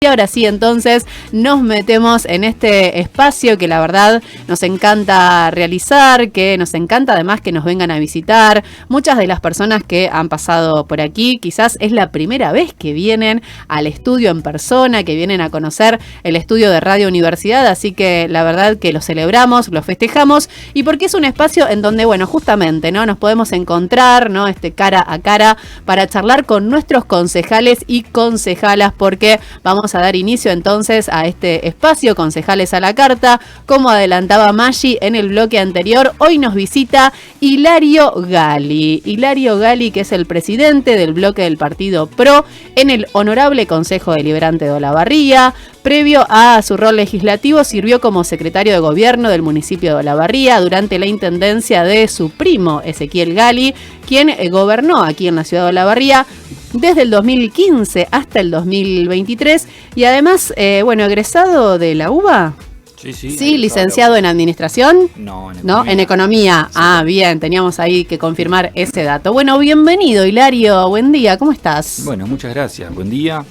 Y ahora sí, entonces nos metemos en este espacio que la verdad nos encanta realizar, que nos encanta además que nos vengan a visitar. Muchas de las personas que han pasado por aquí quizás es la primera vez que vienen al estudio en persona, que vienen a conocer el estudio de Radio Universidad, así que la verdad que lo celebramos, lo festejamos y porque es un espacio en donde, bueno, justamente, ¿no? Nos podemos encontrar, ¿no? Cara a cara para charlar con nuestros concejales y concejalas, porque vamos a dar inicio entonces a este espacio, Concejales a la Carta. Como adelantaba Maggi en el bloque anterior, hoy nos visita Hilario Gali. Hilario Gali, que es el presidente del bloque del Partido PRO en el Honorable Consejo Deliberante de Olavarría. Previo a su rol legislativo, sirvió como secretario de gobierno del municipio de Olavarría durante la intendencia de su primo Ezequiel Gali, quien gobernó aquí en la ciudad de Olavarría desde el 2015 hasta el 2023 y además, egresado de la UBA. Sí, licenciado en administración. No, en economía. Sí. Ah, bien, teníamos ahí que confirmar ese dato. Bueno, bienvenido, Hilario. Buen día, ¿cómo estás? Bueno, muchas gracias. Buen día.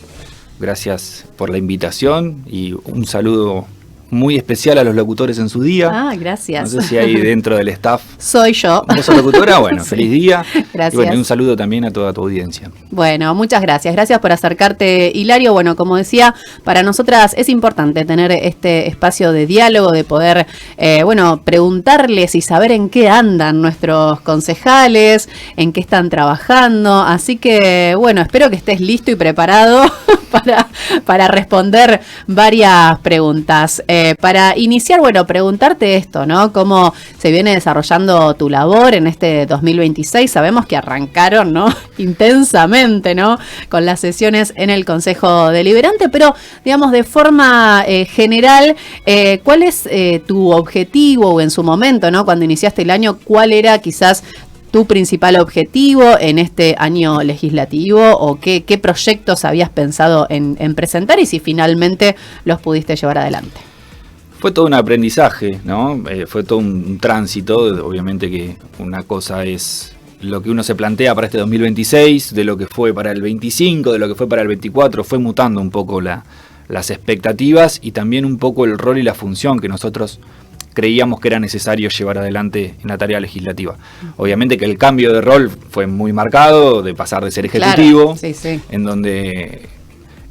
Gracias por la invitación y un saludo muy especial a los locutores en su día. Ah, gracias. No sé si hay dentro del staff. Soy yo. ¿Vos sos locutora? Bueno, sí. Feliz día. Gracias. Y bueno, un saludo también a toda tu audiencia. Bueno, muchas gracias. Gracias por acercarte, Hilario. Bueno, como decía, para nosotras es importante tener este espacio de diálogo, de poder, preguntarles y saber en qué andan nuestros concejales, en qué están trabajando. Así que, bueno, espero que estés listo y preparado para responder varias preguntas. Para iniciar, preguntarte esto, ¿no? ¿Cómo se viene desarrollando tu labor en este 2026? Sabemos que arrancaron, ¿no? Intensamente, ¿no? Con las sesiones en el Consejo Deliberante, pero, digamos, de forma general, ¿cuál es tu objetivo o en su momento, ¿no? Cuando iniciaste el año, ¿cuál era quizás tu principal objetivo en este año legislativo o qué proyectos habías pensado en presentar y si finalmente los pudiste llevar adelante? Fue todo un aprendizaje, ¿no? Fue todo un tránsito. Obviamente que una cosa es lo que uno se plantea para este 2026, de lo que fue para el 25, de lo que fue para el 24, fue mutando un poco las expectativas y también un poco el rol y la función que nosotros creíamos que era necesario llevar adelante en la tarea legislativa. Obviamente que el cambio de rol fue muy marcado, de pasar de ser ejecutivo, claro, sí. En donde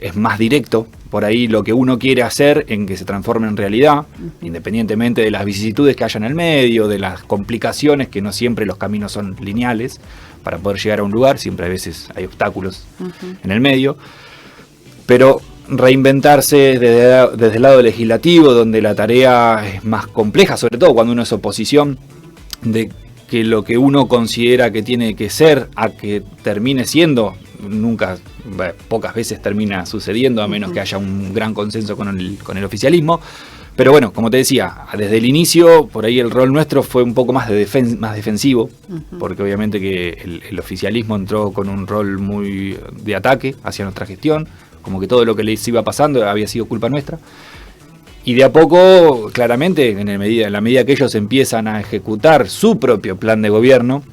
es más directo, por ahí lo que uno quiere hacer en que se transforme en realidad, independientemente de las vicisitudes que haya en el medio, de las complicaciones, que no siempre los caminos son lineales, para poder llegar a un lugar, siempre a veces hay obstáculos en el medio, pero reinventarse desde el lado legislativo, donde la tarea es más compleja, sobre todo cuando uno es oposición, de que lo que uno considera que tiene que ser a que termine siendo, pocas veces termina sucediendo, a menos que haya un gran consenso con el oficialismo. Pero bueno, como te decía, desde el inicio, por ahí el rol nuestro fue un poco más más defensivo, porque obviamente que el oficialismo entró con un rol muy de ataque hacia nuestra gestión, como que todo lo que les iba pasando había sido culpa nuestra. Y de a poco, claramente, en la medida que ellos empiezan a ejecutar su propio plan de gobierno,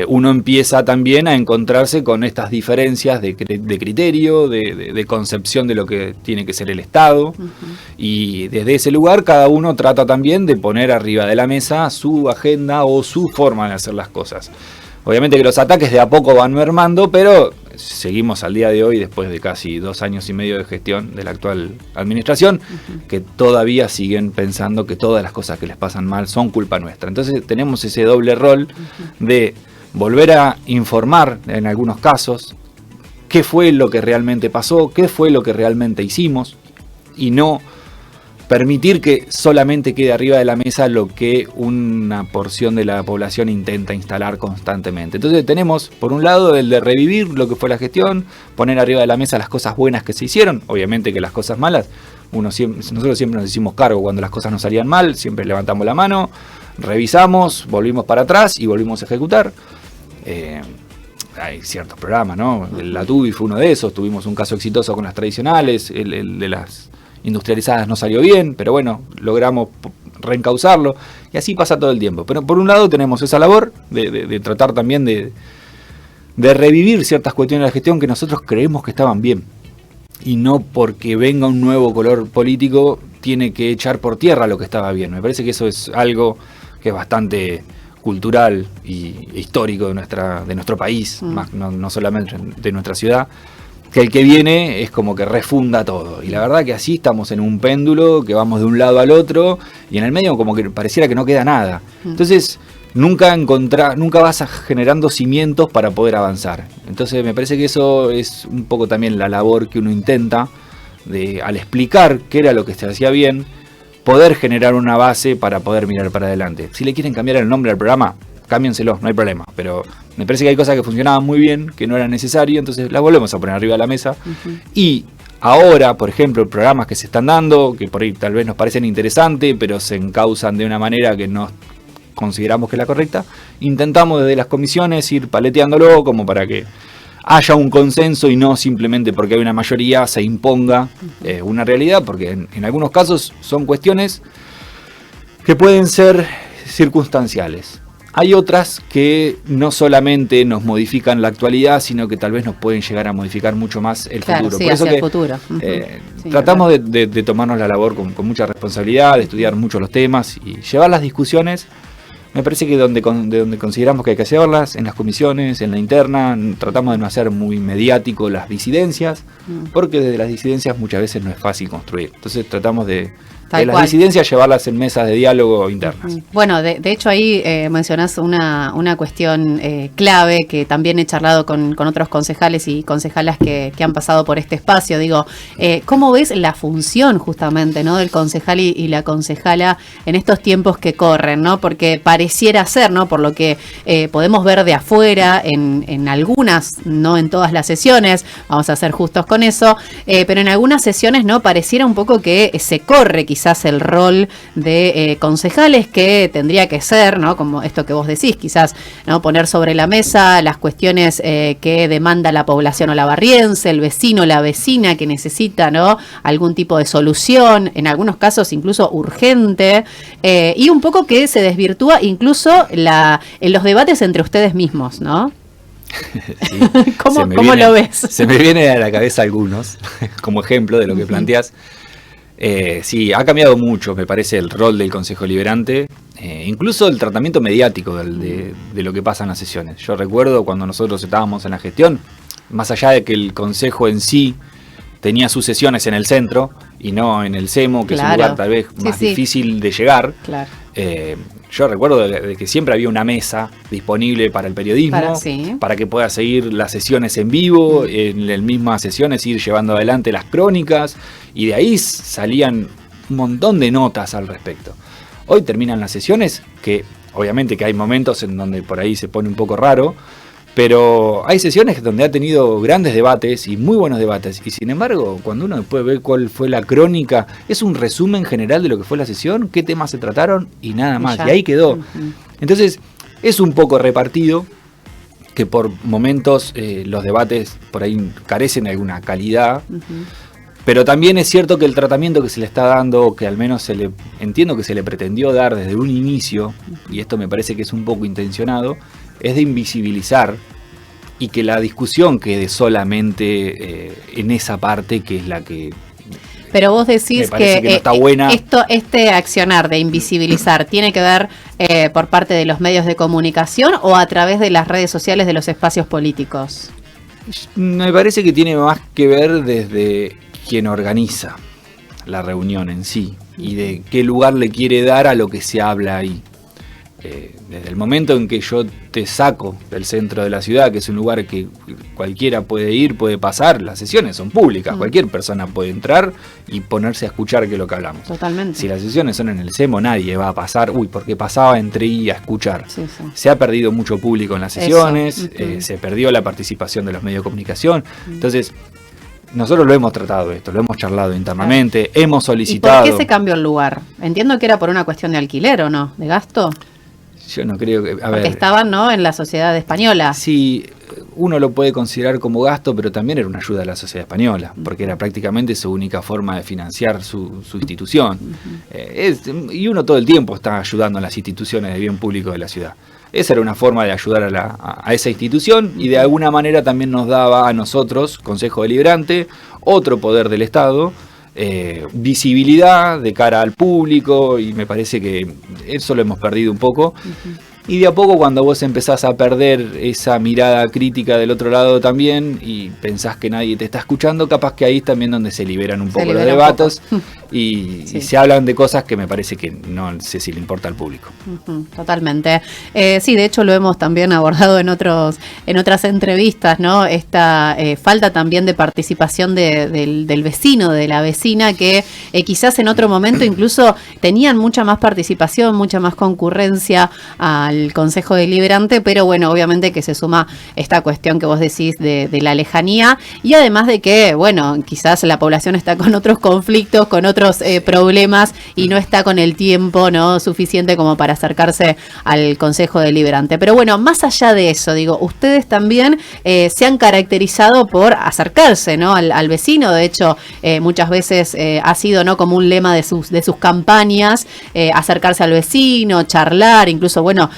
uno empieza también a encontrarse con estas diferencias de criterio, de concepción de lo que tiene que ser el Estado. Y desde ese lugar cada uno trata también de poner arriba de la mesa su agenda o su forma de hacer las cosas. Obviamente que los ataques de a poco van mermando, pero seguimos al día de hoy, después de casi 2 años y medio de gestión de la actual administración, que todavía siguen pensando que todas las cosas que les pasan mal son culpa nuestra. Entonces tenemos ese doble rol de volver a informar en algunos casos qué fue lo que realmente pasó, qué fue lo que realmente hicimos, y no permitir que solamente quede arriba de la mesa lo que una porción de la población intenta instalar constantemente. Entonces tenemos, por un lado, el de revivir lo que fue la gestión, poner arriba de la mesa las cosas buenas que se hicieron. Obviamente que las cosas malas, nosotros siempre nos hicimos cargo cuando las cosas nos salían mal, siempre levantamos la mano, revisamos, volvimos para atrás y volvimos a ejecutar. Hay ciertos programas, ¿no? La TUBI fue uno de esos, tuvimos un caso exitoso con las tradicionales, el de las industrializadas no salió bien, pero bueno, logramos reencauzarlo, y así pasa todo el tiempo. Pero por un lado tenemos esa labor de tratar también de revivir ciertas cuestiones de la gestión que nosotros creemos que estaban bien. y no porque venga un nuevo color político tiene que echar por tierra lo que estaba bien. Me parece que eso es algo que es bastante cultural y histórico de nuestro país, más, no solamente de nuestra ciudad, que el que viene es como que refunda todo. Y la verdad que así estamos en un péndulo que vamos de un lado al otro y en el medio como que pareciera que no queda nada. Entonces nunca vas generando cimientos para poder avanzar. Entonces me parece que eso es un poco también la labor que uno intenta al explicar qué era lo que se hacía bien, poder generar una base para poder mirar para adelante. Si le quieren cambiar el nombre al programa, cámbienselo, no hay problema. Pero me parece que hay cosas que funcionaban muy bien, que no era necesario, entonces las volvemos a poner arriba de la mesa. Y ahora, por ejemplo, programas que se están dando, que por ahí tal vez nos parecen interesantes, pero se encausan de una manera que no consideramos que es la correcta, intentamos desde las comisiones ir paleteándolo como para que haya un consenso y no simplemente porque hay una mayoría se imponga una realidad, porque en algunos casos son cuestiones que pueden ser circunstanciales. Hay otras que no solamente nos modifican la actualidad, sino que tal vez nos pueden llegar a modificar mucho más el futuro. Sí, por eso hacia el futuro. Tratamos de tomarnos la labor con mucha responsabilidad, de estudiar mucho los temas y llevar las discusiones. Me parece que de donde consideramos que hay que hacerlas, en las comisiones, en la interna, tratamos de no hacer muy mediático las disidencias, porque desde las disidencias muchas veces no es fácil construir. Entonces tratamos de las disidencias llevarlas en mesas de diálogo internas. Bueno, de hecho ahí mencionás una cuestión clave que también he charlado con otros concejales y concejalas que han pasado por este espacio. Digo, ¿cómo ves la función justamente, ¿no?, del concejal y la concejala en estos tiempos que corren, ¿no? Porque pareciera ser, ¿no?, por lo que podemos ver de afuera en algunas, no en todas las sesiones, vamos a ser justos con eso, pero en algunas sesiones, ¿no?, pareciera un poco que se corre quizás el rol de concejales, que tendría que ser, ¿no?, como esto que vos decís, quizás, ¿no?, poner sobre la mesa las cuestiones que demanda la población olavarriense, el vecino, la vecina que necesita, ¿no?, algún tipo de solución, en algunos casos incluso urgente, y un poco que se desvirtúa incluso en los debates entre ustedes mismos, ¿no? Sí, ¿Cómo lo ves? Se me viene a la cabeza algunos, como ejemplo de lo que planteás. Sí, ha cambiado mucho, me parece, el rol del Consejo Deliberante, incluso el tratamiento mediático de lo que pasa en las sesiones. Yo recuerdo cuando nosotros estábamos en la gestión, más allá de que el Consejo en sí tenía sus sesiones en el centro y no en el CEMO, que es un lugar tal vez más difícil de llegar. Claro. Yo recuerdo de que siempre había una mesa disponible para el periodismo, para que pueda seguir las sesiones en vivo, en las mismas sesiones ir llevando adelante las crónicas, y de ahí salían un montón de notas al respecto. Hoy terminan las sesiones, que obviamente que hay momentos en donde por ahí se pone un poco raro, pero hay sesiones donde ha tenido grandes debates y muy buenos debates, y sin embargo, cuando uno puede ver cuál fue la crónica, es un resumen general de lo que fue la sesión, qué temas se trataron y nada más, y ahí quedó. Entonces, es un poco repartido, que por momentos los debates por ahí carecen de alguna calidad, pero también es cierto que el tratamiento que se le está dando, que al menos entiendo que se le pretendió dar desde un inicio, y esto me parece que es un poco intencionado, es de invisibilizar y que la discusión quede solamente en esa parte que es la que... Pero vos decís que no está buena. Este accionar de invisibilizar tiene que ver por parte de los medios de comunicación o a través de las redes sociales de los espacios políticos. Me parece que tiene más que ver desde quien organiza la reunión en sí y de qué lugar le quiere dar a lo que se habla ahí. Desde el momento en que yo te saco del centro de la ciudad, que es un lugar que cualquiera puede ir, puede pasar, las sesiones son públicas, cualquier persona puede entrar y ponerse a escuchar qué es lo que hablamos. Totalmente. Si las sesiones son en el CEMO, nadie va a pasar, porque pasaba, entré y a escuchar. Se ha perdido mucho público en las sesiones, se perdió la participación de los medios de comunicación, entonces... Nosotros lo hemos tratado esto, lo hemos charlado internamente, hemos solicitado... ¿Y por qué se cambió el lugar? Entiendo que era por una cuestión de alquiler, ¿o no? ¿De gasto? Yo no creo que... Porque estaban, ¿no?, en la sociedad española. Sí, uno lo puede considerar como gasto, pero también era una ayuda a la sociedad española, porque era prácticamente su única forma de financiar su institución. Y uno todo el tiempo está ayudando a las instituciones de bien público de la ciudad. Esa era una forma de ayudar a esa institución y de alguna manera también nos daba a nosotros, Consejo Deliberante, otro poder del Estado, visibilidad de cara al público, y me parece que eso lo hemos perdido un poco. Y de a poco, cuando vos empezás a perder esa mirada crítica del otro lado también y pensás que nadie te está escuchando, capaz que ahí es también donde se liberan un poco los debates y se hablan de cosas que me parece que no sé si le importa al público. Totalmente. Sí, de hecho lo hemos también abordado en otras entrevistas, ¿no? Esta falta también de participación del vecino, de la vecina, que quizás en otro momento incluso tenían mucha más participación, mucha más concurrencia al Consejo Deliberante, pero bueno, obviamente que se suma esta cuestión que vos decís de la lejanía, y además de que, bueno, quizás la población está con otros conflictos, con otros problemas, y no está con el tiempo, ¿no?, suficiente como para acercarse al Consejo Deliberante. Pero bueno, más allá de eso, digo, ustedes también se han caracterizado por acercarse, ¿no?, al vecino. De hecho, muchas veces ha sido, ¿no?, como un lema de sus campañas, acercarse al vecino, charlar, incluso, bueno,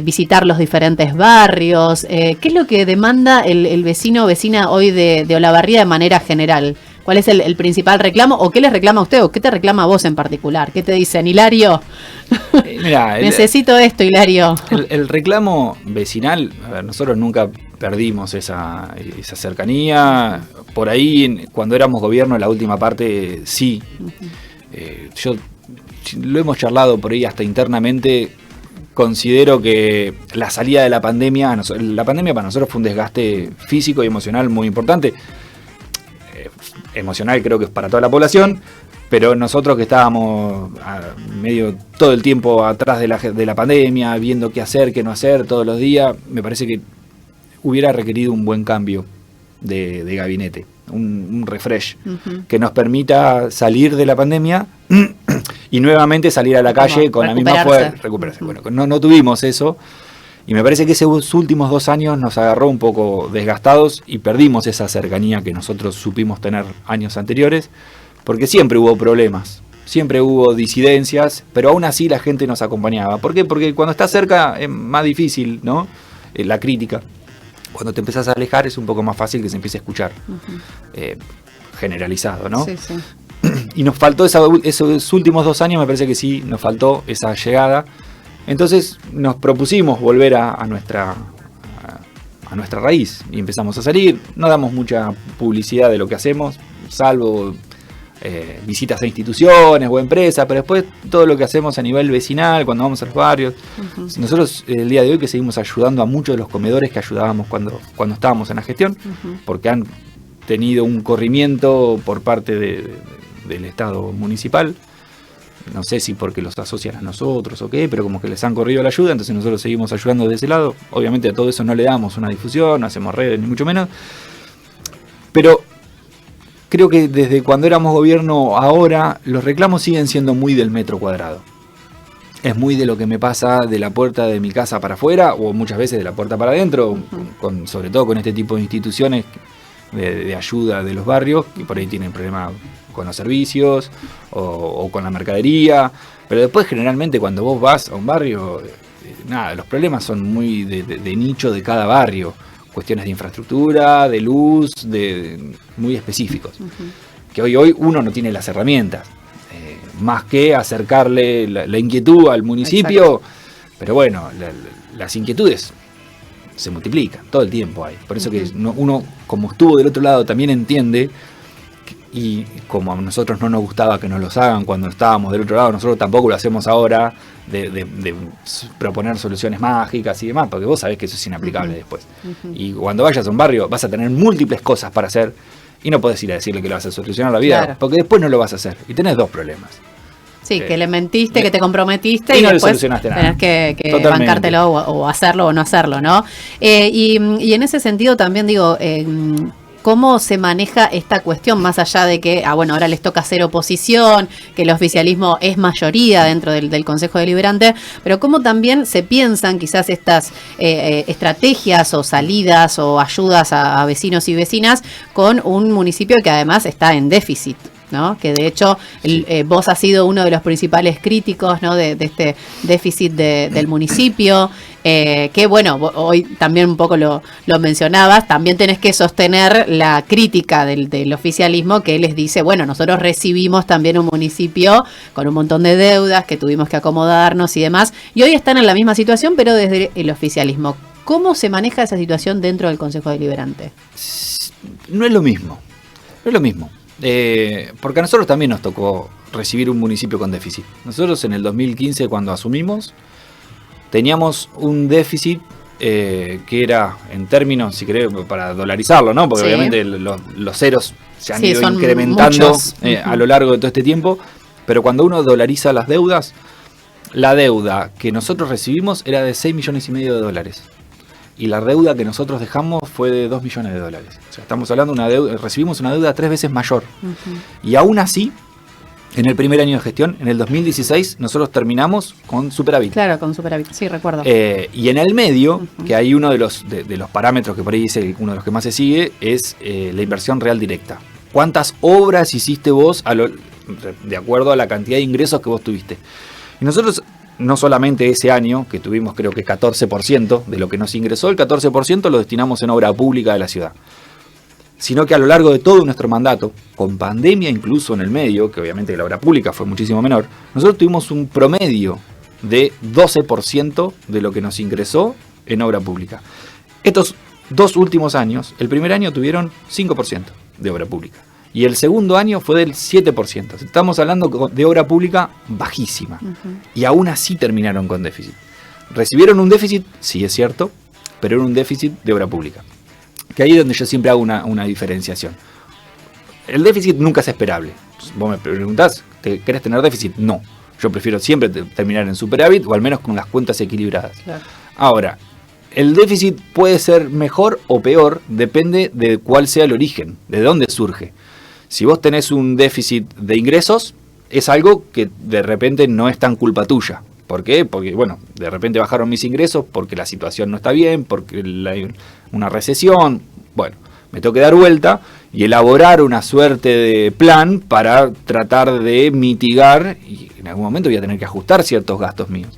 visitar los diferentes barrios. ¿Qué es lo que demanda el vecino o vecina hoy de Olavarría de manera general? ¿Cuál es el principal reclamo? ¿O qué les reclama a usted? ¿O qué te reclama a vos en particular? ¿Qué te dicen? Hilario, mirá, necesito esto, Hilario. El reclamo vecinal, a ver, nosotros nunca perdimos esa cercanía. Por ahí, cuando éramos gobierno, en la última parte, sí. Yo lo hemos charlado por ahí hasta internamente. Considero que la salida de la pandemia para nosotros fue un desgaste físico y emocional muy importante. Emocional creo que es para toda la población, pero nosotros que estábamos medio todo el tiempo atrás de la pandemia, viendo qué hacer, qué no hacer todos los días, me parece que hubiera requerido un buen cambio de gabinete, un refresh, que nos permita salir de la pandemia y nuevamente salir a la calle con la misma fuerza, recuperarse. Bueno, no tuvimos eso, y me parece que esos últimos 2 años nos agarró un poco desgastados y perdimos esa cercanía que nosotros supimos tener años anteriores, porque siempre hubo problemas, siempre hubo disidencias, pero aún así la gente nos acompañaba. ¿Por qué? Porque cuando estás cerca es más difícil, ¿no?, la crítica. Cuando te empezás a alejar es un poco más fácil que se empiece a escuchar, generalizado, ¿no? Sí, sí. Y nos faltó esos últimos 2 años, me parece que sí, nos faltó esa llegada. Entonces nos propusimos volver a nuestra raíz y empezamos a salir. No damos mucha publicidad de lo que hacemos, salvo visitas a instituciones o empresas, pero después todo lo que hacemos a nivel vecinal, cuando vamos a los barrios. Nosotros el día de hoy que seguimos ayudando a muchos de los comedores que ayudábamos cuando estábamos en la gestión, porque han tenido un corrimiento por parte del Estado municipal. No sé si porque los asocian a nosotros o qué, pero como que les han corrido la ayuda, entonces nosotros seguimos ayudando de ese lado. Obviamente a todo eso no le damos una difusión, no hacemos redes, ni mucho menos. Pero creo que desde cuando éramos gobierno ahora, los reclamos siguen siendo muy del metro cuadrado. Es muy de lo que me pasa de la puerta de mi casa para afuera, o muchas veces de la puerta para adentro, sobre todo con este tipo de instituciones de ayuda de los barrios, que por ahí tienen problemas con los servicios o con la mercadería, pero después generalmente cuando vos vas a un barrio, los problemas son muy de nicho de cada barrio, cuestiones de infraestructura, de luz, muy específicos, que hoy uno no tiene las herramientas, más que acercarle la inquietud al municipio. Exacto. Pero bueno, las inquietudes se multiplican, todo el tiempo hay, por eso que uno, como estuvo del otro lado, también entiende. Y como a nosotros no nos gustaba que nos los hagan cuando estábamos del otro lado, nosotros tampoco lo hacemos ahora de proponer soluciones mágicas y demás, porque vos sabés que eso es inaplicable después. Y cuando vayas a un barrio vas a tener múltiples cosas para hacer y no podés ir a decirle que le vas a solucionar la vida, porque después no lo vas a hacer y tenés 2 problemas. Sí, que le mentiste, que te comprometiste y no después le solucionaste nada. Tenés que bancártelo o hacerlo o no hacerlo, ¿no? Y en ese sentido también digo... ¿Cómo se maneja esta cuestión más allá de que, ahora les toca hacer oposición, que el oficialismo es mayoría dentro del Consejo Deliberante, pero cómo también se piensan quizás estas estrategias o salidas o ayudas a vecinos y vecinas con un municipio que además está en déficit, ¿no? Que de hecho vos has sido uno de los principales críticos, ¿no? de este déficit del municipio, que bueno, hoy también un poco lo mencionabas, también tenés que sostener la crítica del oficialismo que les dice, bueno, nosotros recibimos también un municipio con un montón de deudas que tuvimos que acomodarnos y demás, y hoy están en la misma situación, pero desde el oficialismo. ¿Cómo se maneja esa situación dentro del Consejo Deliberante? No es lo mismo, no es lo mismo. Porque a nosotros también nos tocó recibir un municipio con déficit. Nosotros en el 2015, cuando asumimos, teníamos un déficit que era, en términos, si querés, para dolarizarlo, ¿no? Porque obviamente los ceros se han ido incrementando a lo largo de todo este tiempo. Pero cuando uno dolariza las deudas, la deuda que nosotros recibimos era de 6,5 millones de dólares. Y la deuda que nosotros dejamos fue de 2 millones de dólares. O sea, estamos hablando de una deuda, recibimos una deuda 3 veces mayor. Y aún así, en el primer año de gestión, en el 2016, nosotros terminamos con superávit. Claro, con superávit, sí, recuerdo. Y en el medio, que hay uno de los parámetros que por ahí dice, uno de los que más se sigue, es la inversión real directa. ¿Cuántas obras hiciste vos de acuerdo a la cantidad de ingresos que vos tuviste? Y nosotros, no solamente ese año, que tuvimos creo que 14% de lo que nos ingresó, el 14% lo destinamos en obra pública de la ciudad. Sino que a lo largo de todo nuestro mandato, con pandemia incluso en el medio, que obviamente la obra pública fue muchísimo menor, nosotros tuvimos un promedio de 12% de lo que nos ingresó en obra pública. Estos 2 últimos años, el primer año tuvieron 5% de obra pública. Y el segundo año fue del 7%. Estamos hablando de obra pública bajísima. Y aún así terminaron con déficit. Recibieron un déficit, sí es cierto, pero era un déficit de obra pública. Que ahí es donde yo siempre hago una diferenciación. El déficit nunca es esperable. Vos me preguntás, ¿querés tener déficit? No. Yo prefiero siempre terminar en superávit o al menos con las cuentas equilibradas. Claro. Ahora, el déficit puede ser mejor o peor, depende de cuál sea el origen, de dónde surge. Si vos tenés un déficit de ingresos, es algo que de repente no es tan culpa tuya. ¿Por qué? Porque, bueno, de repente bajaron mis ingresos porque la situación no está bien, porque hay una recesión. Bueno, me tengo que dar vuelta y elaborar una suerte de plan para tratar de mitigar, y en algún momento voy a tener que ajustar ciertos gastos míos.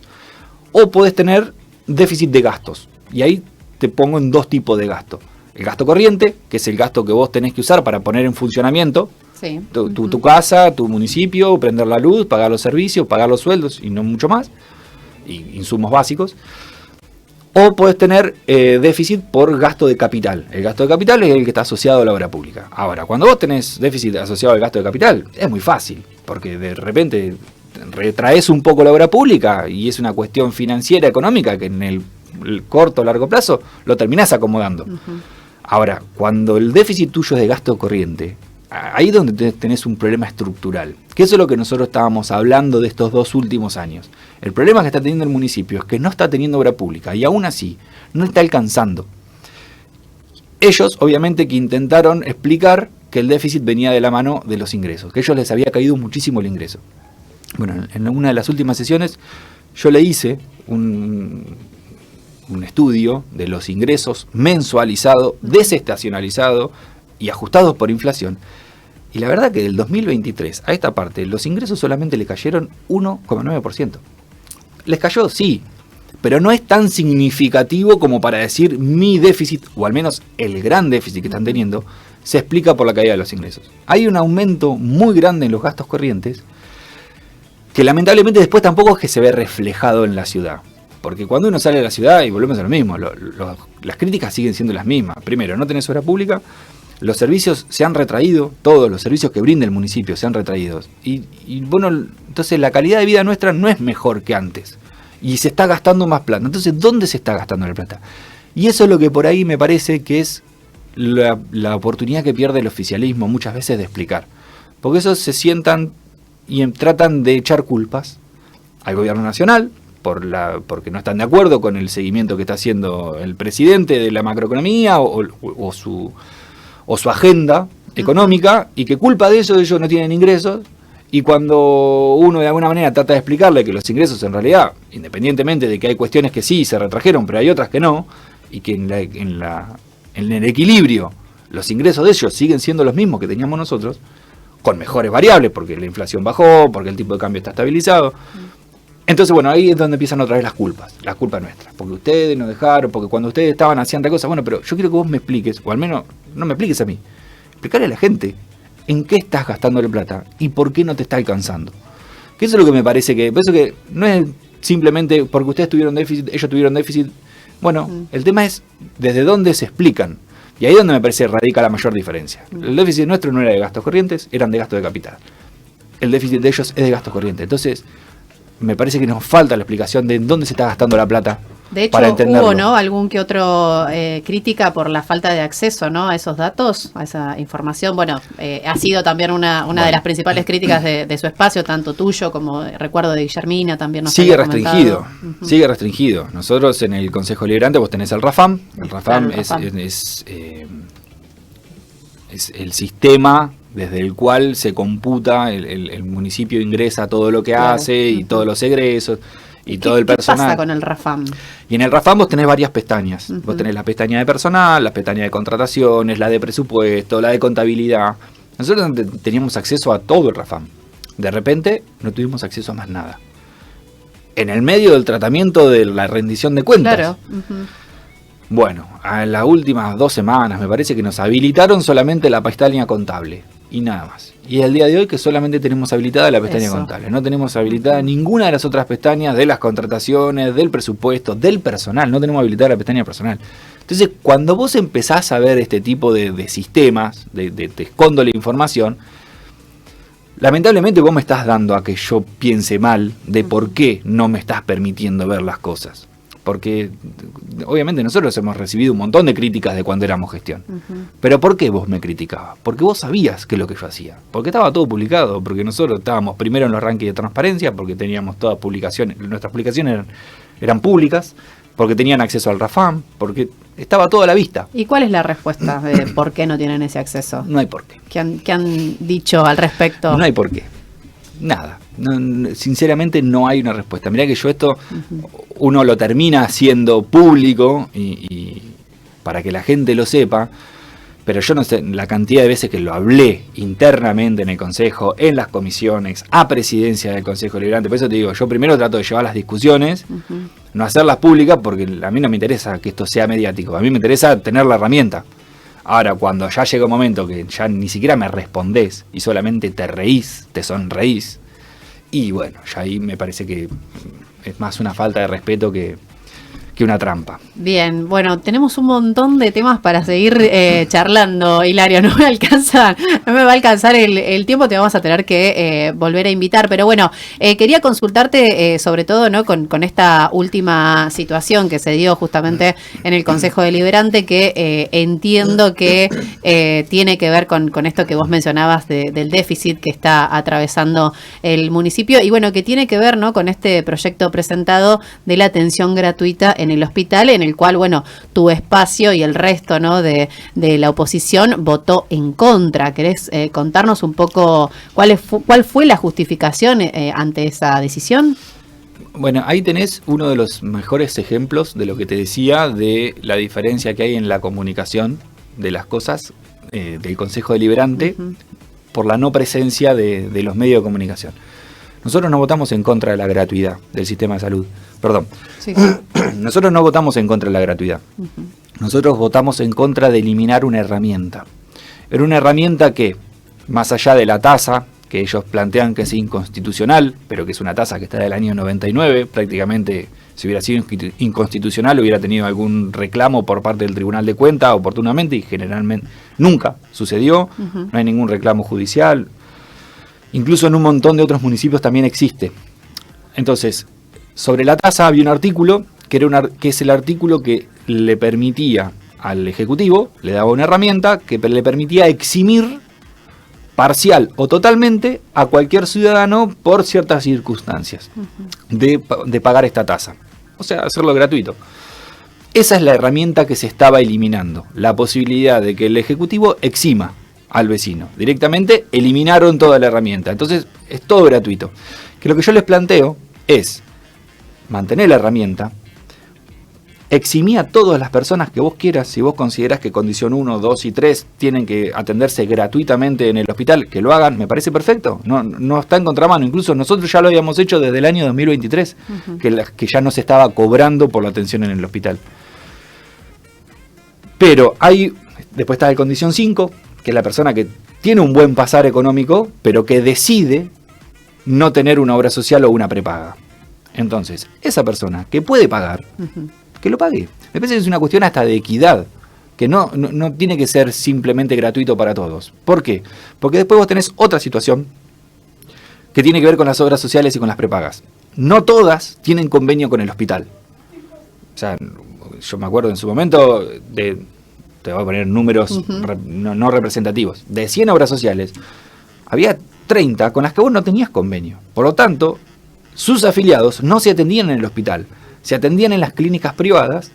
O podés tener déficit de gastos, y ahí te pongo en 2 tipos de gasto. El gasto corriente, que es el gasto que vos tenés que usar para poner en funcionamiento tu casa, tu municipio, prender la luz, pagar los servicios, pagar los sueldos y no mucho más, y insumos básicos. O podés tener déficit por gasto de capital. El gasto de capital es el que está asociado a la obra pública. Ahora, cuando vos tenés déficit asociado al gasto de capital, es muy fácil, porque de repente retraes un poco la obra pública y es una cuestión financiera, económica, que en el corto o largo plazo lo terminás acomodando. Ahora, cuando el déficit tuyo es de gasto corriente, ahí es donde tenés un problema estructural. Que eso es lo que nosotros estábamos hablando de estos 2 últimos años. El problema que está teniendo el municipio es que no está teniendo obra pública y aún así no está alcanzando. Ellos, obviamente, que intentaron explicar que el déficit venía de la mano de los ingresos, que a ellos les había caído muchísimo el ingreso. Bueno, en una de las últimas sesiones yo le hice un estudio de los ingresos mensualizado, desestacionalizado y ajustados por inflación. Y la verdad que del 2023 a esta parte, los ingresos solamente le cayeron 1,9%. Les cayó, sí, pero no es tan significativo como para decir mi déficit, o al menos el gran déficit que están teniendo, se explica por la caída de los ingresos. Hay un aumento muy grande en los gastos corrientes, que lamentablemente después tampoco es que se ve reflejado en la ciudad. Porque cuando uno sale de la ciudad, y volvemos a lo mismo, las críticas siguen siendo las mismas. Primero, no tenés obra pública, los servicios se han retraído, todos los servicios que brinda el municipio se han retraído. Y bueno, entonces la calidad de vida nuestra no es mejor que antes. Y se está gastando más plata. Entonces, ¿dónde se está gastando la plata? Y eso es lo que por ahí me parece que es la oportunidad que pierde el oficialismo muchas veces de explicar. Porque esos se sientan y tratan de echar culpas al gobierno nacional, porque no están de acuerdo con el seguimiento que está haciendo el presidente de la macroeconomía o su agenda económica, y que culpa de eso ellos no tienen ingresos. Y cuando uno de alguna manera trata de explicarle que los ingresos en realidad, independientemente de que hay cuestiones que sí se retrajeron, pero hay otras que no, y que en el equilibrio los ingresos de ellos siguen siendo los mismos que teníamos nosotros, con mejores variables, porque la inflación bajó, porque el tipo de cambio está estabilizado. Entonces, bueno, ahí es donde empiezan otra vez las culpas nuestras, porque ustedes nos dejaron, porque cuando ustedes estaban haciendo cosas, bueno, pero yo quiero que vos me expliques, o al menos no me expliques a mí, explicarle a la gente en qué estás gastándole plata y por qué no te está alcanzando. Que eso es lo que me parece que, pienso que no es simplemente porque ustedes tuvieron déficit, ellos tuvieron déficit. Bueno, el tema es desde dónde se explican. Y ahí es donde me parece radica la mayor diferencia. El déficit nuestro no era de gastos corrientes, eran de gasto de capital. El déficit de ellos es de gastos corrientes. Entonces, me parece que nos falta la explicación de dónde se está gastando la plata. De hecho, para entenderlo. hubo, ¿no?, algún que otro crítica por la falta de acceso, ¿no?, a esos datos, a esa información. Bueno, ha sido también una de las principales críticas de su espacio, tanto tuyo como recuerdo de Guillermina también. Nos sigue había restringido, comentado. sigue restringido. Nosotros en el Consejo Deliberante vos tenés el RAFAM. El RAFAM, Claro, es el sistema desde el cual se computa, el municipio ingresa todo lo que hace y todos los egresos y todo el personal. ¿Qué pasa con el RAFAM? Y en el RAFAM vos tenés varias pestañas. Vos tenés la pestaña de personal, la pestaña de contrataciones, la de presupuesto, la de contabilidad. Nosotros teníamos acceso a todo el RAFAM. De repente no tuvimos acceso a más nada. En el medio del tratamiento de la rendición de cuentas. Claro. Bueno, en las últimas 2 semanas me parece que nos habilitaron solamente la pestaña contable y nada más. Y el día de hoy que solamente tenemos habilitada la pestaña contable. No tenemos habilitada ninguna de las otras pestañas de las contrataciones, del presupuesto, del personal. No tenemos habilitada la pestaña personal. Entonces, cuando vos empezás a ver este tipo de sistemas, te escondo la información, lamentablemente vos me estás dando a que yo piense mal de por qué no me estás permitiendo ver las cosas. Porque obviamente nosotros hemos recibido un montón de críticas de cuando éramos gestión. Pero ¿por qué vos me criticabas? Porque vos sabías qué es lo que yo hacía. Porque estaba todo publicado, porque nosotros estábamos primero en los rankings de transparencia, porque teníamos todas publicaciones, nuestras publicaciones eran públicas, porque tenían acceso al RAFAM, porque estaba todo a la vista. ¿Y cuál es la respuesta de por qué no tienen ese acceso? No hay por qué. ¿Qué han dicho al respecto? No hay por qué. Nada. No, sinceramente no hay una respuesta. Mirá que yo esto, uno lo termina haciendo público y para que la gente lo sepa, pero yo no sé la cantidad de veces que lo hablé internamente en el Consejo, en las comisiones, a presidencia del Consejo Deliberante. Por eso te digo, yo primero trato de llevar las discusiones, no hacerlas públicas, porque a mí no me interesa que esto sea mediático, a mí me interesa tener la herramienta. Ahora, cuando ya llega un momento que ya ni siquiera me respondés y solamente te reís, te sonreís, y bueno, ya ahí me parece que es más una falta de respeto que una trampa. Bien, bueno, tenemos un montón de temas para seguir charlando, Hilario, no me va a alcanzar el tiempo, te vamos a tener que volver a invitar, pero bueno, quería consultarte sobre todo, ¿no?, con esta última situación que se dio justamente en el Consejo Deliberante, que entiendo que tiene que ver con esto que vos mencionabas del déficit que está atravesando el municipio, y bueno, que tiene que ver, ¿no?, con este proyecto presentado de la atención gratuita en el hospital, en el cual, bueno, tu espacio y el resto, ¿no?, de la oposición votó en contra. ¿Querés contarnos un poco cuál fue la justificación ante esa decisión? Bueno, ahí tenés uno de los mejores ejemplos de lo que te decía de la diferencia que hay en la comunicación de las cosas del Consejo Deliberante por la no presencia de los medios de comunicación. Nosotros no votamos en contra de la gratuidad del sistema de salud. Perdón. Sí. Nosotros no votamos en contra de la gratuidad. Nosotros votamos en contra de eliminar una herramienta. Era una herramienta que, más allá de la tasa, que ellos plantean que es inconstitucional, pero que es una tasa que está del año 99, prácticamente si hubiera sido inconstitucional hubiera tenido algún reclamo por parte del Tribunal de Cuentas oportunamente, y generalmente nunca sucedió, no hay ningún reclamo judicial. Incluso en un montón de otros municipios también existe. Entonces, sobre la tasa había un artículo que es el artículo que le permitía al Ejecutivo, le daba una herramienta que le permitía eximir parcial o totalmente a cualquier ciudadano por ciertas circunstancias de pagar esta tasa. O sea, hacerlo gratuito. Esa es la herramienta que se estaba eliminando, la posibilidad de que el Ejecutivo exima al vecino. Directamente eliminaron toda la herramienta. Entonces es todo gratuito. Que lo que yo les planteo es mantener la herramienta, eximí a todas las personas que vos quieras, si vos considerás que condición 1, 2 y 3 tienen que atenderse gratuitamente en el hospital, que lo hagan, me parece perfecto, no está en contramano, incluso nosotros ya lo habíamos hecho desde el año 2023, que ya no se estaba cobrando por la atención en el hospital. Pero después está la condición 5, que es la persona que tiene un buen pasar económico, pero que decide no tener una obra social o una prepaga. Entonces, esa persona que puede pagar, que lo pague. Me parece que es una cuestión hasta de equidad, que no tiene que ser simplemente gratuito para todos. ¿Por qué? Porque después vos tenés otra situación que tiene que ver con las obras sociales y con las prepagas. No todas tienen convenio con el hospital. O sea, yo me acuerdo en su momento te voy a poner números no representativos, de 100 obras sociales, había 30 con las que vos no tenías convenio. Por lo tanto, sus afiliados no se atendían en el hospital, se atendían en las clínicas privadas,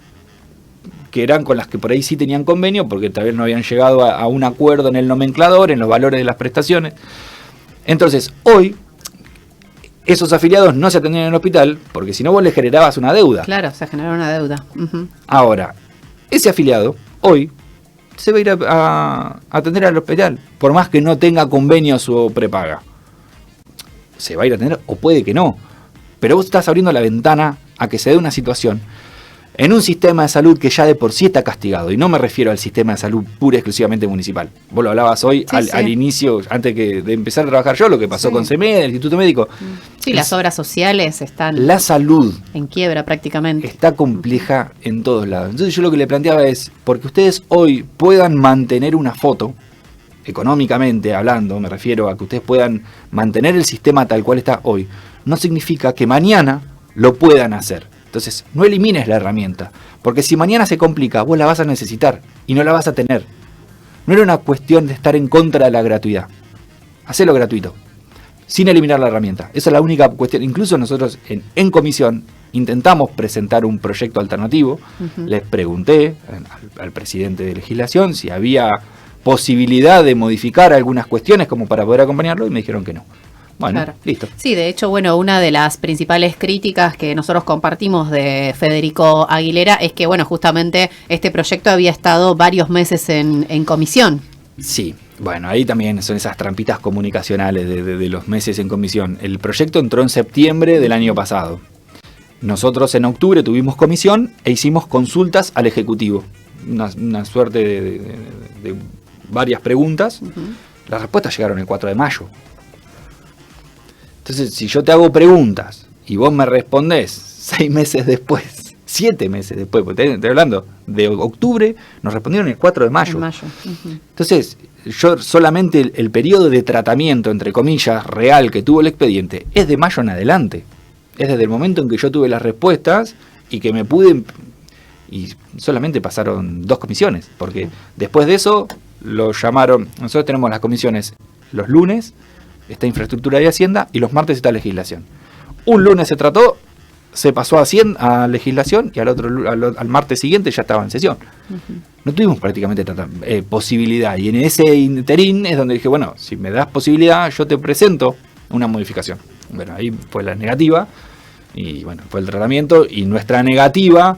que eran con las que por ahí sí tenían convenio, porque todavía no habían llegado a un acuerdo en el nomenclador, en los valores de las prestaciones. Entonces, hoy, esos afiliados no se atendían en el hospital, porque si no vos le generabas una deuda. Claro, se generó una deuda. Ahora, ese afiliado, hoy, se va a ir a atender al hospital, por más que no tenga convenio su prepaga. Se va a ir a atender, o puede que no. Pero vos estás abriendo la ventana a que se dé una situación en un sistema de salud que ya de por sí está castigado. Y no me refiero al sistema de salud pura y exclusivamente municipal. Vos lo hablabas hoy al inicio, antes de empezar a trabajar yo, lo que pasó con CEMED, el Instituto Médico. Sí, las obras sociales están... La salud en quiebra prácticamente. Está compleja en todos lados. Entonces yo lo que le planteaba es, porque ustedes hoy puedan mantener una foto, económicamente hablando, me refiero a que ustedes puedan mantener el sistema tal cual está hoy, no significa que mañana lo puedan hacer. Entonces, no elimines la herramienta, porque si mañana se complica, vos la vas a necesitar y no la vas a tener. No era una cuestión de estar en contra de la gratuidad. Hacelo gratuito, sin eliminar la herramienta. Esa es la única cuestión. Incluso nosotros en comisión intentamos presentar un proyecto alternativo. Les pregunté al presidente de legislación si había posibilidad de modificar algunas cuestiones como para poder acompañarlo, y me dijeron que no. Bueno, claro. Listo. Sí, de hecho, bueno, una de las principales críticas que nosotros compartimos de Federico Aguilera es que, bueno, justamente este proyecto había estado varios meses en comisión. Sí, bueno, ahí también son esas trampitas comunicacionales de los meses en comisión. El proyecto entró en septiembre del año pasado. Nosotros en octubre tuvimos comisión e hicimos consultas al Ejecutivo. Una suerte de varias preguntas. Las respuestas llegaron el 4 de mayo. Entonces, si yo te hago preguntas y vos me respondés 6 meses después, 7 meses después, porque estoy hablando de octubre, nos respondieron el 4 de mayo. Entonces, yo solamente el periodo de tratamiento, entre comillas, real que tuvo el expediente, es de mayo en adelante. Es desde el momento en que yo tuve las respuestas y que me pude... Y solamente pasaron 2 comisiones, porque después de eso lo llamaron... Nosotros tenemos las comisiones los lunes, está Infraestructura y Hacienda, y los martes está Legislación. Un lunes se trató, se pasó a Legislación, y al martes siguiente ya estaba en sesión. No tuvimos prácticamente posibilidad, y en ese interín es donde dije, bueno, si me das posibilidad, yo te presento una modificación. Bueno, ahí fue la negativa, y bueno, fue el tratamiento, y nuestra negativa,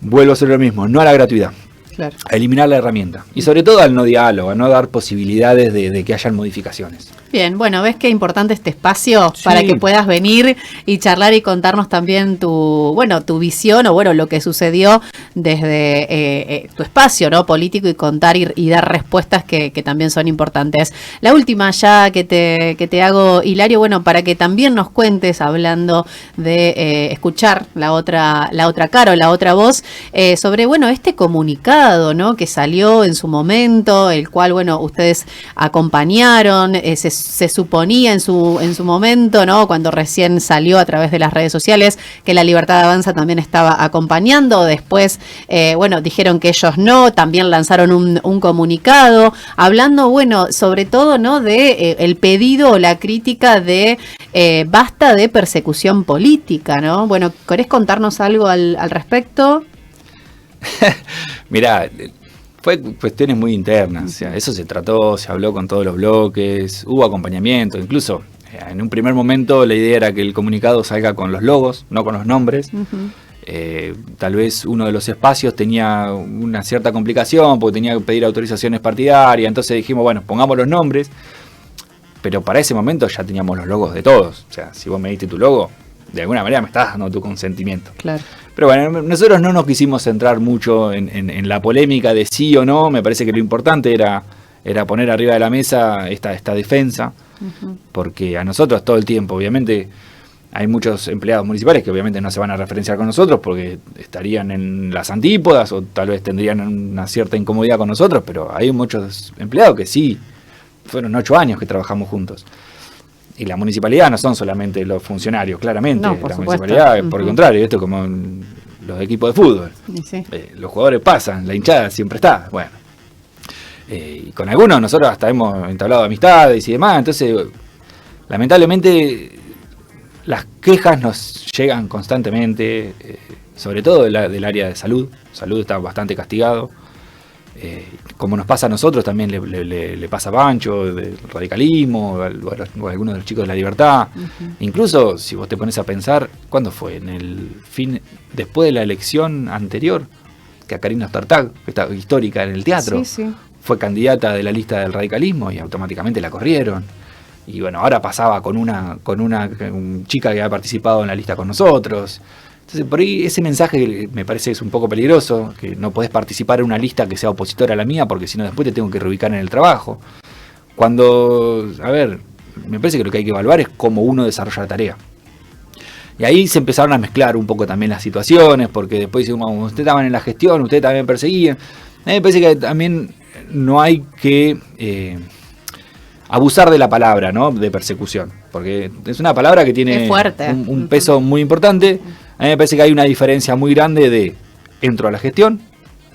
vuelvo a ser lo mismo, no a la gratuidad. Claro. A eliminar la herramienta. Y sobre todo al no diálogo, a no dar posibilidades de que hayan modificaciones. Bien, bueno, ¿ves qué importante este espacio para que puedas venir y charlar y contarnos también tu visión o lo que sucedió desde tu espacio, ¿no?, político, y contar y dar respuestas que también son importantes? La última ya que te hago, Hilario, para que también nos cuentes, hablando de escuchar la otra cara o la otra voz, sobre, este comunicado, ¿no?, que salió en su momento, el cual, ustedes acompañaron, se suponía en su momento, ¿no?, cuando recién salió a través de las redes sociales, que La Libertad Avanza también estaba acompañando. Después, dijeron que ellos no, también lanzaron un comunicado, hablando, sobre todo, ¿no?, de el pedido o la crítica de basta de persecución política, ¿no? ¿Querés contarnos algo al respecto? Mirá, fue cuestiones muy internas, o sea, eso se trató, se habló con todos los bloques, hubo acompañamiento, incluso en un primer momento la idea era que el comunicado salga con los logos, no con los nombres, Tal vez uno de los espacios tenía una cierta complicación porque tenía que pedir autorizaciones partidarias, entonces dijimos, bueno, pongamos los nombres, pero para ese momento ya teníamos los logos de todos. O sea, si vos me diste tu logo, de alguna manera me estás dando tu consentimiento. Claro. Pero bueno, nosotros no nos quisimos centrar mucho en la polémica de sí o no. Me parece que lo importante era poner arriba de la mesa esta defensa, porque a nosotros todo el tiempo, obviamente, hay muchos empleados municipales que obviamente no se van a referenciar con nosotros porque estarían en las antípodas o tal vez tendrían una cierta incomodidad con nosotros, pero hay muchos empleados que sí, fueron 8 años que trabajamos juntos. Y la municipalidad no son solamente los funcionarios, claramente. No, por la supuesto. Municipalidad, por el contrario, esto es como los equipos de fútbol. Sí. Los jugadores pasan, la hinchada siempre está. Bueno, y con algunos nosotros hasta hemos entablado amistades y demás. Entonces, lamentablemente, las quejas nos llegan constantemente, sobre todo del área de salud. Salud está bastante castigado. Como nos pasa a nosotros, también le pasa a Pancho, del radicalismo, o a algunos de los chicos de la libertad. Incluso, si vos te pones a pensar, ¿cuándo fue? En el fin, después de la elección anterior, que a Karina Startag, que está histórica en el teatro, fue candidata de la lista del radicalismo y automáticamente la corrieron. Y bueno, ahora pasaba con una chica que había participado en la lista con nosotros. Entonces, por ahí ese mensaje me parece que es un poco peligroso, que no podés participar en una lista que sea opositora a la mía, porque si no después te tengo que reubicar en el trabajo. Cuando, a ver, me parece que lo que hay que evaluar es cómo uno desarrolla la tarea. Y ahí se empezaron a mezclar un poco también las situaciones, porque después dicen, ustedes estaban en la gestión, ustedes también perseguían. A mí me parece que también no hay que abusar de la palabra, ¿no? De persecución, porque es una palabra que tiene un peso muy importante. A mí me parece que hay una diferencia muy grande de entro a la gestión,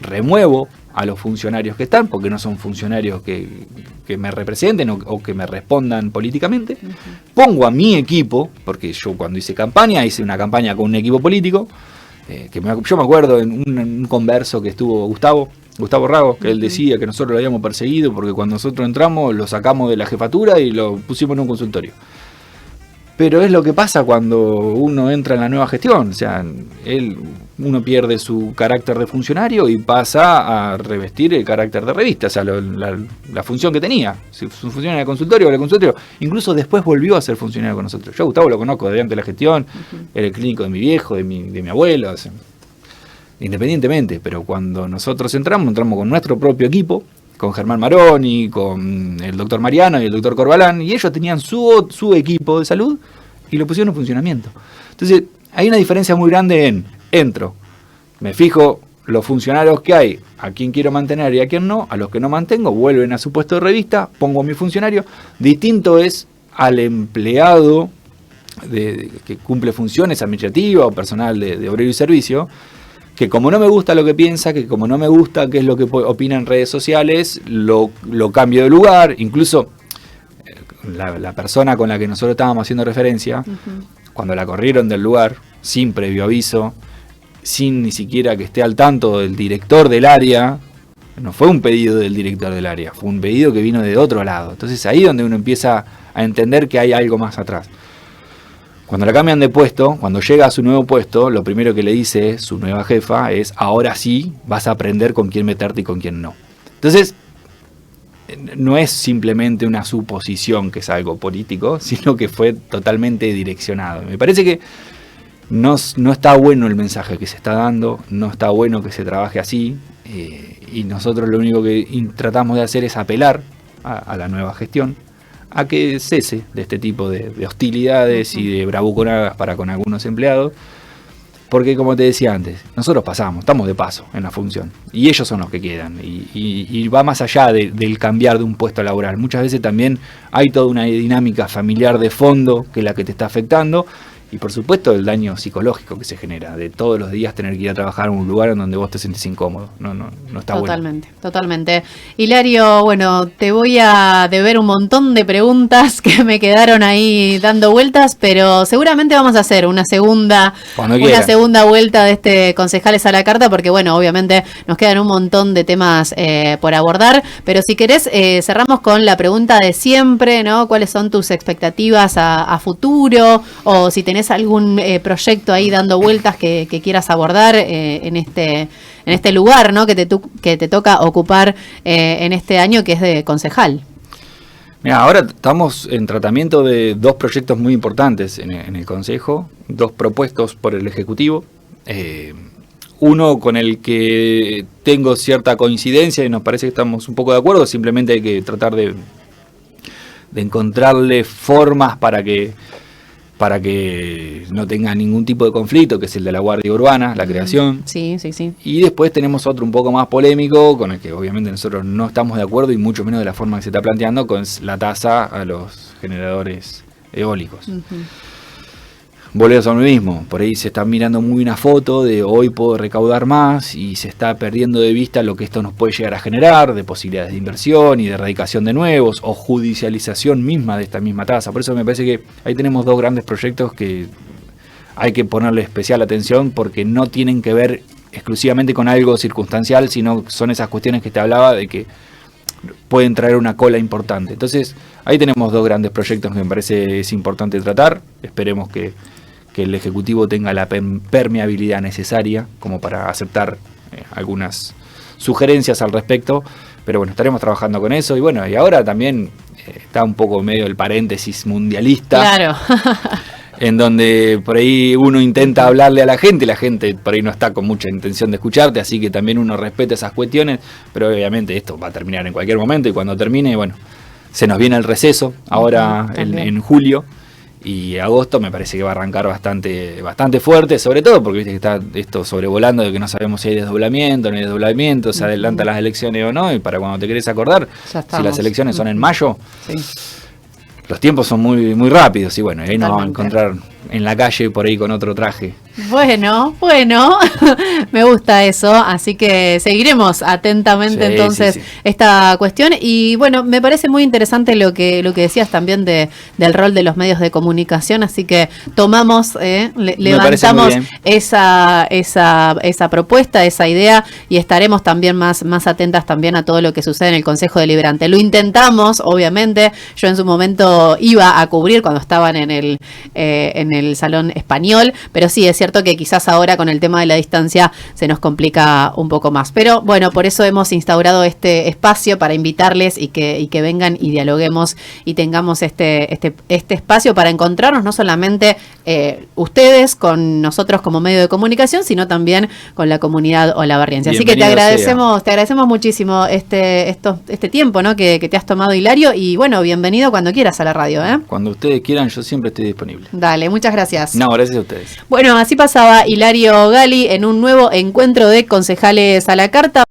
remuevo a los funcionarios que están, porque no son funcionarios que me representen o que me respondan políticamente. Pongo a mi equipo, porque yo cuando hice una campaña con un equipo político, yo me acuerdo en un converso que estuvo Gustavo Rago, que él decía que nosotros lo habíamos perseguido porque cuando nosotros entramos lo sacamos de la jefatura y lo pusimos en un consultorio. Pero es lo que pasa cuando uno entra en la nueva gestión, o sea, uno pierde su carácter de funcionario y pasa a revestir el carácter de revista, o sea, la función que tenía. Si funcionario en el consultorio, incluso después volvió a ser funcionario con nosotros. Yo a Gustavo lo conozco desde antes de la gestión, era el clínico de mi viejo, de mi abuelo, o sea, independientemente, pero cuando nosotros entramos con nuestro propio equipo, con Germán Maroni, con el doctor Mariano y el doctor Corbalán, y ellos tenían su equipo de salud y lo pusieron en funcionamiento. Entonces, hay una diferencia muy grande en entro, me fijo los funcionarios que hay, a quién quiero mantener y a quién no, a los que no mantengo, vuelven a su puesto de revista, pongo a mi funcionario. Distinto es al empleado que cumple funciones administrativas o personal de obrero y servicio, que como no me gusta lo que piensa, que como no me gusta qué es lo que opina en redes sociales, lo cambio de lugar. Incluso la persona con la que nosotros estábamos haciendo referencia, cuando la corrieron del lugar, sin previo aviso, sin ni siquiera que esté al tanto del director del área, no fue un pedido del director del área, fue un pedido que vino de otro lado. Entonces ahí es donde uno empieza a entender que hay algo más atrás. Cuando la cambian de puesto, cuando llega a su nuevo puesto, lo primero que le dice su nueva jefa es, ahora sí vas a aprender con quién meterte y con quién no. Entonces, no es simplemente una suposición que es algo político, sino que fue totalmente direccionado. Me parece que no está bueno el mensaje que se está dando, no está bueno que se trabaje así, y nosotros lo único que tratamos de hacer es apelar a la nueva gestión, a que cese de este tipo de hostilidades y de bravuconadas para con algunos empleados, porque como te decía antes, nosotros estamos de paso en la función, y ellos son los que quedan, y va más allá del cambiar de un puesto laboral. Muchas veces también hay toda una dinámica familiar de fondo que es la que te está afectando, y por supuesto el daño psicológico que se genera de todos los días tener que ir a trabajar en un lugar en donde vos te sentís incómodo. No está bueno. Totalmente. Hilario, bueno, te voy a deber un montón de preguntas que me quedaron ahí dando vueltas, pero seguramente vamos a hacer una segunda vuelta de este Concejales a la Carta, porque bueno, obviamente nos quedan un montón de temas por abordar, pero si querés cerramos con la pregunta de siempre, ¿no? ¿Cuáles son tus expectativas a futuro? O si tenés ¿tenés algún proyecto ahí dando vueltas que quieras abordar en este lugar, ¿no? que te toca ocupar en este año, que es de concejal? Mira, ahora estamos en tratamiento de 2 proyectos muy importantes en el Consejo, 2 propuestos por el Ejecutivo. Uno con el que tengo cierta coincidencia y nos parece que estamos un poco de acuerdo, simplemente hay que tratar de encontrarle formas para que no tenga ningún tipo de conflicto, que es el de la Guardia Urbana, la creación. Sí. Y después tenemos otro un poco más polémico, con el que obviamente nosotros no estamos de acuerdo, y mucho menos de la forma que se está planteando, con la tasa a los generadores eólicos. Volvemos a lo mismo, por ahí se está mirando muy una foto de hoy puedo recaudar más y se está perdiendo de vista lo que esto nos puede llegar a generar, de posibilidades de inversión y de erradicación de nuevos, o judicialización misma de esta misma tasa. Por eso me parece que ahí tenemos 2 grandes proyectos que hay que ponerle especial atención, porque no tienen que ver exclusivamente con algo circunstancial, sino son esas cuestiones que te hablaba de que pueden traer una cola importante. Entonces ahí tenemos 2 grandes proyectos que me parece es importante tratar. Esperemos que el Ejecutivo tenga la permeabilidad necesaria como para aceptar algunas sugerencias al respecto, pero bueno, estaremos trabajando con eso. Y bueno, y ahora también está un poco medio el paréntesis mundialista, claro. En donde por ahí uno intenta hablarle a la gente por ahí no está con mucha intención de escucharte, así que también uno respeta esas cuestiones, pero obviamente esto va a terminar en cualquier momento, y cuando termine, bueno, se nos viene el receso ahora en julio. Y agosto me parece que va a arrancar bastante fuerte, sobre todo porque viste que está esto sobrevolando de que no sabemos si hay desdoblamiento, no hay desdoblamiento, se adelantan las elecciones o no, y para cuando te querés acordar, si las elecciones son en mayo, los tiempos son muy rápidos, y bueno, ahí nos vamos a encontrar en la calle por ahí con otro traje. Bueno, me gusta eso, así que seguiremos atentamente esta cuestión. Y bueno, me parece muy interesante lo que decías también del rol de los medios de comunicación, así que tomamos, levantamos esa propuesta, esa idea, y estaremos también más atentas también a todo lo que sucede en el Consejo Deliberante. Lo intentamos, obviamente, yo en su momento iba a cubrir cuando estaban en el Salón Español, pero sí, es cierto que quizás ahora con el tema de la distancia se nos complica un poco más. Pero bueno, por eso hemos instaurado este espacio para invitarles y que vengan y dialoguemos y tengamos este espacio para encontrarnos, no solamente ustedes con nosotros como medio de comunicación, sino también con la comunidad olavarriense. Así que te agradecemos muchísimo este tiempo, ¿no? que te has tomado, Hilario, y bueno, bienvenido cuando quieras a la radio, ¿eh? Cuando ustedes quieran, yo siempre estoy disponible. Dale, muchas gracias. No, gracias a ustedes. Bueno, así pasaba Hilario Gali en un nuevo encuentro de concejales a la carta.